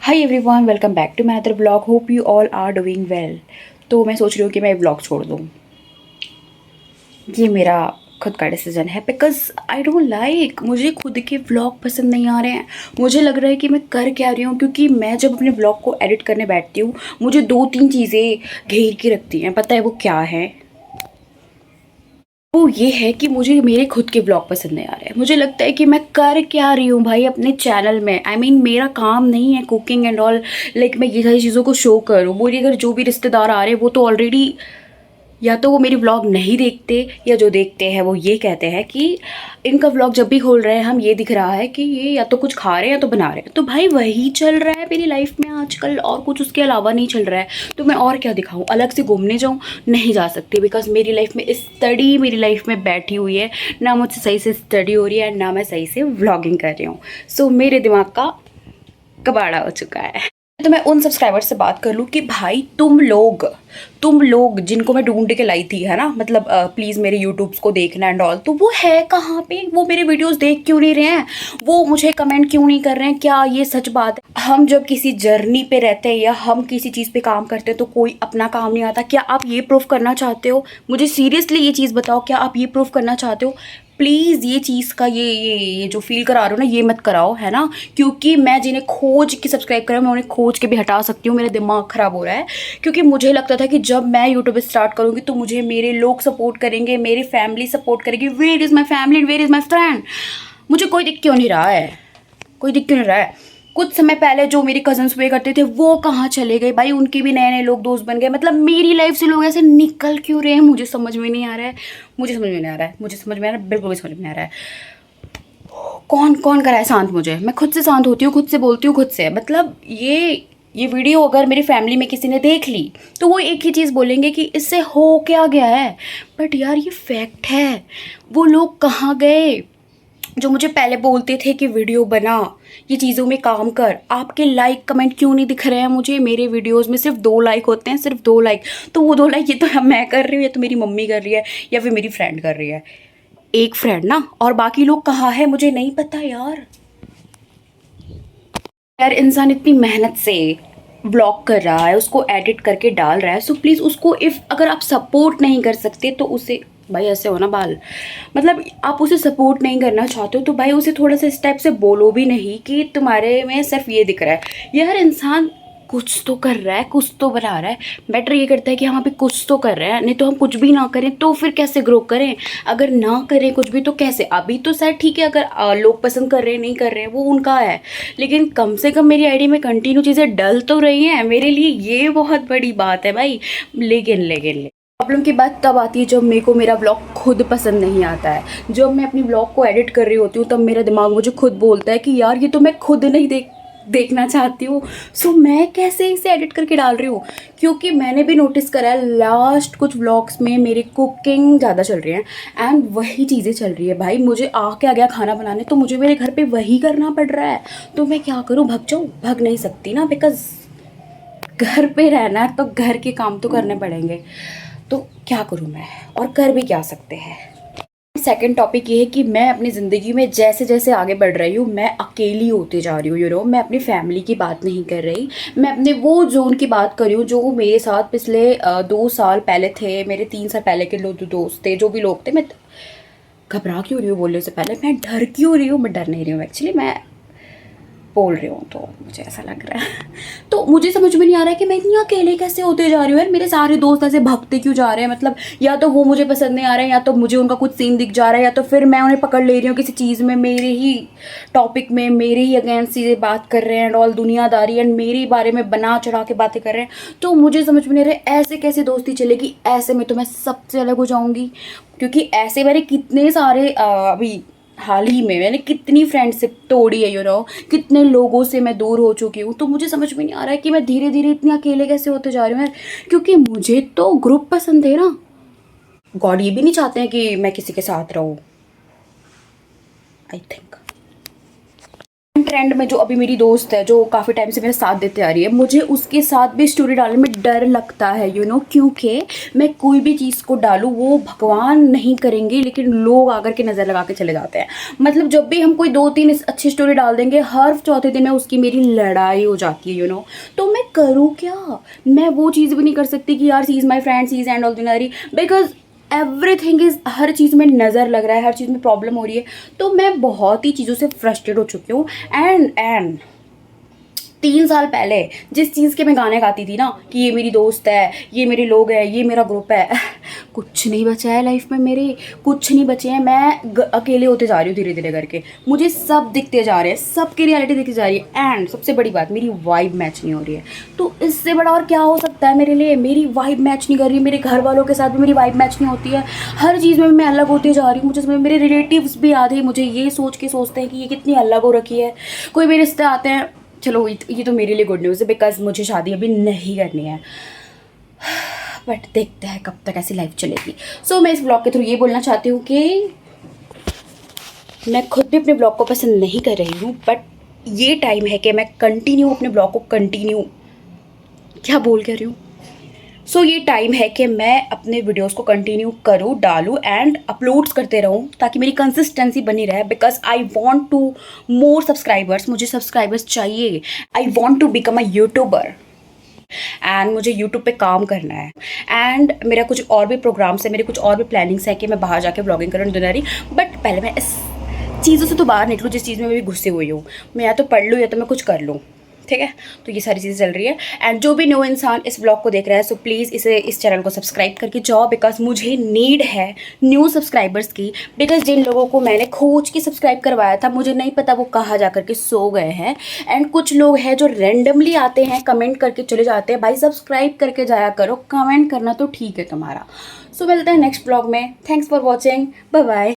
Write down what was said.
Hi everyone, welcome back to my other blog. Hope you all are doing well. तो मैं सोच रही हूँ कि मैं ब्लॉग छोड़ दूँ। ये मेरा खुद का डिसीजन है बिकॉज आई डोंट लाइक, मुझे खुद के व्लॉग पसंद नहीं आ रहे हैं। मुझे लग रहा है कि मैं कर क्या रही हूँ, क्योंकि मैं जब अपने ब्लॉग को एडिट करने बैठती हूँ मुझे 2-3 चीज़ें घेर के रखती हैं। पता है वो क्या है? वो ये है कि मुझे मेरे खुद के ब्लॉग पसंद नहीं आ रहे हैं। मुझे लगता है कि मैं कर क्या रही हूँ भाई अपने चैनल में। आई मीन मेरा काम नहीं है कुकिंग एंड ऑल, लाइक मैं ये सारी चीज़ों को शो करूँ। मेरे अगर जो भी रिश्तेदार आ रहे हैं वो तो ऑलरेडी या तो वो मेरी व्लॉग नहीं देखते, या जो देखते हैं वो ये कहते हैं कि इनका व्लॉग जब भी खोल रहे हैं हम ये दिख रहा है कि ये या तो कुछ खा रहे हैं या तो बना रहे हैं। तो भाई वही चल रहा है मेरी लाइफ में आजकल, और कुछ उसके अलावा नहीं चल रहा है। तो मैं और क्या दिखाऊं? अलग से घूमने जाऊं? नहीं जा सकती, बिकॉज मेरी लाइफ में स्टडी मेरी लाइफ में बैठी हुई है। ना मुझसे सही से स्टडी हो रही है, ना मैं सही से व्लॉगिंग कर रही हूँ। सो मेरे दिमाग का कबाड़ा हो चुका है। तो मैं उन सब्सक्राइबर से बात कर लूँ कि भाई तुम लोग जिनको मैं ढूंढ के लाई थी, है ना, मतलब प्लीज़ मेरे यूट्यूब्स को देखना एंड ऑल, तो वो है कहाँ पे? वो मेरे वीडियोस देख क्यों नहीं रहे हैं? वो मुझे कमेंट क्यों नहीं कर रहे हैं? क्या ये सच बात है? हम जब किसी जर्नी पे रहते हैं या हम किसी चीज़ पे काम करते हैं तो कोई अपना काम नहीं आता। क्या आप ये प्रूफ करना चाहते हो? मुझे सीरियसली ये चीज़ बताओ, क्या आप ये प्रूफ करना चाहते हो? प्लीज़ ये चीज़ का ये जो फील करा रहे हो ना, ये मत कराओ, है ना। क्योंकि मैं जिन्हें खोज के सब्सक्राइब करा, मैं उन्हें खोज के भी हटा सकती हूँ। मेरा दिमाग ख़राब हो रहा है, क्योंकि मुझे लगता था कि जब मैं यूट्यूब स्टार्ट करूँगी तो मुझे मेरे लोग सपोर्ट करेंगे, मेरी फैमिली सपोर्ट करेगी। Where is my family, where is my friend? मुझे कोई दिख क्यों नहीं रहा है? कोई दिख क्यों नहीं रहा है? कुछ समय पहले जो मेरे कजन्स हुए करते थे वो कहाँ चले गए भाई? उनके भी नए नए लोग दोस्त बन गए। मतलब मेरी लाइफ से लोग ऐसे निकल क्यों रहे हैं? मुझे समझ में नहीं आ रहा है। मुझे समझ में नहीं आ रहा है। मुझे समझ में आ रहा है, बिल्कुल भी समझ में नहीं आ रहा है। कौन कौन कराए शांत मुझे? मैं खुद से शांत होती हूँ, खुद से बोलती हूँ, खुद से। मतलब ये वीडियो अगर मेरी फैमिली में किसी ने देख ली तो वो एक ही चीज़ बोलेंगे कि इससे हो क्या गया है। बट यार ये फैक्ट है। वो लोग कहाँ गए जो मुझे पहले बोलते थे कि वीडियो बना, ये चीज़ों में काम कर? आपके लाइक कमेंट क्यों नहीं दिख रहे हैं मुझे? मेरे वीडियोस में सिर्फ 2 लाइक होते हैं, सिर्फ 2 लाइक। तो वो 2 लाइक ये तो मैं कर रही हूँ, या तो मेरी मम्मी कर रही है, या फिर मेरी फ्रेंड कर रही है। एक फ्रेंड ना, और बाकी लोग कहाँ है मुझे नहीं पता यार। यार इंसान इतनी मेहनत से ब्लॉग कर रहा है, उसको एडिट करके डाल रहा है, सो प्लीज़ उसको, इफ़ अगर आप सपोर्ट नहीं कर सकते तो उसे, भाई ऐसे हो ना बाल, मतलब आप उसे सपोर्ट नहीं करना चाहते हो तो भाई उसे थोड़ा सा इस टाइप से बोलो भी नहीं कि तुम्हारे में सिर्फ ये दिख रहा है। यार इंसान कुछ तो कर रहा है, कुछ तो बना रहा है। बेटर ये करता है कि हम अभी कुछ तो कर रहे हैं, नहीं तो हम कुछ भी ना करें तो फिर कैसे ग्रो करें? अगर ना करें कुछ भी तो कैसे? अभी तो शायद ठीक है, अगर लोग पसंद कर रहे हैं नहीं कर रहे हैं वो उनका है, लेकिन कम से कम मेरी आईडी में कंटिन्यू चीज़ें डल तो रही हैं। मेरे लिए ये बहुत बड़ी बात है भाई। लेकिन प्रॉब्लम की बात तब आती है जब मेरे को मेरा ब्लॉग खुद पसंद नहीं आता है। जब मैं अपनी ब्लॉग को एडिट कर रही होती हूँ तब मेरा दिमाग मुझे खुद बोलता है कि यार ये तो मैं खुद नहीं देखना चाहती हूँ, सो मैं कैसे इसे एडिट करके डाल रही हूँ? क्योंकि मैंने भी नोटिस करा है लास्ट कुछ व्लॉग्स में मेरी कुकिंग ज़्यादा चल रही है एंड वही चीज़ें चल रही है। भाई मुझे आके आ गया खाना बनाने तो मुझे मेरे घर पे वही करना पड़ रहा है। तो मैं क्या करूँ? भग जाऊँ? भग नहीं सकती ना, बिकॉज घर पे रहना है तो घर के काम तो करने पड़ेंगे। तो क्या करूँ मैं, और कर भी क्या सकते हैं? सेकंड टॉपिक ये है कि मैं अपनी ज़िंदगी में जैसे जैसे आगे बढ़ रही हूँ मैं अकेली होती जा रही हूँ। मैं अपनी फैमिली की बात नहीं कर रही, मैं अपने वो जोन की बात कर रही हूँ जो मेरे साथ पिछले 2 साल पहले थे, मेरे 3 साल पहले के लोग, जो दोस्त थे, जो भी लोग थे। मैं घबरा क्यों रही हूँ बोलने से पहले? मैं डर क्यों रही हूँ? मैं डर नहीं रही हूँ एक्चुअली, मैं बोल रही हूँ तो मुझे ऐसा लग रहा है। तो मुझे समझ में नहीं आ रहा है कि मैं इतनी अकेले कैसे होते जा रही हूँ यार। मेरे सारे दोस्त ऐसे भागते क्यों जा रहे हैं? मतलब या तो वो मुझे पसंद नहीं आ रहे हैं, या तो मुझे उनका कुछ सीन दिख जा रहा है, या तो फिर मैं उन्हें पकड़ ले रही हूँ किसी चीज़ में, मेरे ही टॉपिक में, मेरे ही अगेंस्ट चीज़ें बात कर रहे हैं एंड ऑल, दुनियादारी एंड मेरे बारे में बना चढ़ा के बातें कर रहे हैं। तो मुझे समझ में नहीं आ रहा है ऐसे कैसे दोस्ती चलेगी? ऐसे में तो मैं सबसे अलग हो जाऊँगी, क्योंकि ऐसे मेरे कितने सारे अभी हाल ही में मैंने कितनी फ्रेंडशिप तोड़ी है, कितने लोगों से मैं दूर हो चुकी हूँ। तो मुझे समझ में नहीं आ रहा है कि मैं धीरे धीरे इतनी अकेले कैसे होते जा रही हूँ यार। क्योंकि मुझे तो ग्रुप पसंद है ना। गॉड ये भी नहीं चाहते हैं कि मैं किसी के साथ रहूँ, आई थिंक। एंड में जो अभी मेरी दोस्त है जो काफ़ी टाइम से मेरा साथ देते आ रही है, मुझे उसके साथ भी स्टोरी डालने में डर लगता है क्योंकि मैं कोई भी चीज़ को डालूँ वो भगवान नहीं करेंगे लेकिन लोग आकर के नज़र लगा के चले जाते हैं। मतलब जब भी हम कोई 2-3 अच्छी स्टोरी डाल देंगे, हर चौथे दिन में उसकी मेरी लड़ाई हो जाती है तो मैं करूँ क्या? मैं वो चीज़ भी नहीं कर सकती कि यार she is my friend, she is and ordinary, because everything is, हर चीज़ में नज़र लग रहा है, हर चीज़ में प्रॉब्लम हो रही है। तो मैं बहुत ही चीज़ों से फ्रस्ट्रेट हो चुकी हूँ। एंड 3 साल पहले जिस चीज़ के मैं गाने गाती थी ना कि ये मेरी दोस्त है, ये मेरे लोग हैं, ये मेरा ग्रुप है, कुछ नहीं बचा है लाइफ में मेरे, कुछ नहीं बचे हैं। मैं अकेले होते जा रही हूँ धीरे धीरे करके, मुझे सब दिखते जा रहे हैं, सबकी रियलिटी दिखती जा रही है। एंड सबसे बड़ी बात, मेरी वाइब मैच नहीं हो रही है। तो इससे बड़ा और क्या हो सकता है मेरे लिए? मेरी वाइब मैच नहीं कर रही, मेरे घर वालों के साथ भी मेरी वाइब मैच नहीं होती है, हर चीज़ में मैं अलग होती जा रही हूँ। मुझे मेरे रिलेटिव्स भी आधे मुझे ये सोच के सोचते हैं कि ये कितनी अलग हो रखी है। कोई मेरे रिश्ते आते हैं, चलो ये तो मेरे लिए गुड न्यूज़ है बिकॉज मुझे शादी अभी नहीं करनी है, बट देखते हैं कब तक ऐसी लाइफ चलेगी। सो मैं इस ब्लॉग के थ्रू ये बोलना चाहती हूँ कि मैं खुद भी अपने ब्लॉग को पसंद नहीं कर रही हूँ, बट ये टाइम है कि मैं कंटिन्यू अपने ब्लॉग को कंटिन्यू, क्या बोल कर रही हूँ, सो ये टाइम है कि मैं अपने वीडियोस को कंटिन्यू करूँ, डालूँ एंड अपलोड्स करते रहूँ ताकि मेरी कंसिस्टेंसी बनी रहे। Because I want to more subscribers, मुझे सब्सक्राइबर्स चाहिए। I want to become a YouTuber and मुझे यूट्यूब पे काम करना है। एंड मेरा कुछ और भी प्रोग्राम्स है, मेरे कुछ और भी प्लानिंग्स है कि मैं बाहर जाके ब्लॉगिंग करूँ दुनियारी। बट पहले मैं इस चीज़ों से तो बाहर निकलूँ जिस चीज़ में मैं भी घुसी हुई हूँ। मैं या तो पढ़ लूँ या तो मैं कुछ कर लूँ, ठीक है। तो ये सारी चीज़ें चल रही है। एंड जो भी न्यू इंसान इस ब्लॉग को देख रहा है, सो प्लीज़ इस चैनल को सब्सक्राइब करके जाओ, बिकॉज मुझे नीड है न्यू सब्सक्राइबर्स की। बिकॉज जिन लोगों को मैंने खोज के सब्सक्राइब करवाया था, मुझे नहीं पता वो कहाँ जा करके सो गए हैं। एंड कुछ लोग हैं जो रेंडमली आते हैं, कमेंट करके चले जाते हैं। भाई सब्सक्राइब करके जाया करो, कमेंट करना तो ठीक है तुम्हारा। सो मिलते हैं नेक्स्ट ब्लॉग में। Thanks for watching, bye bye.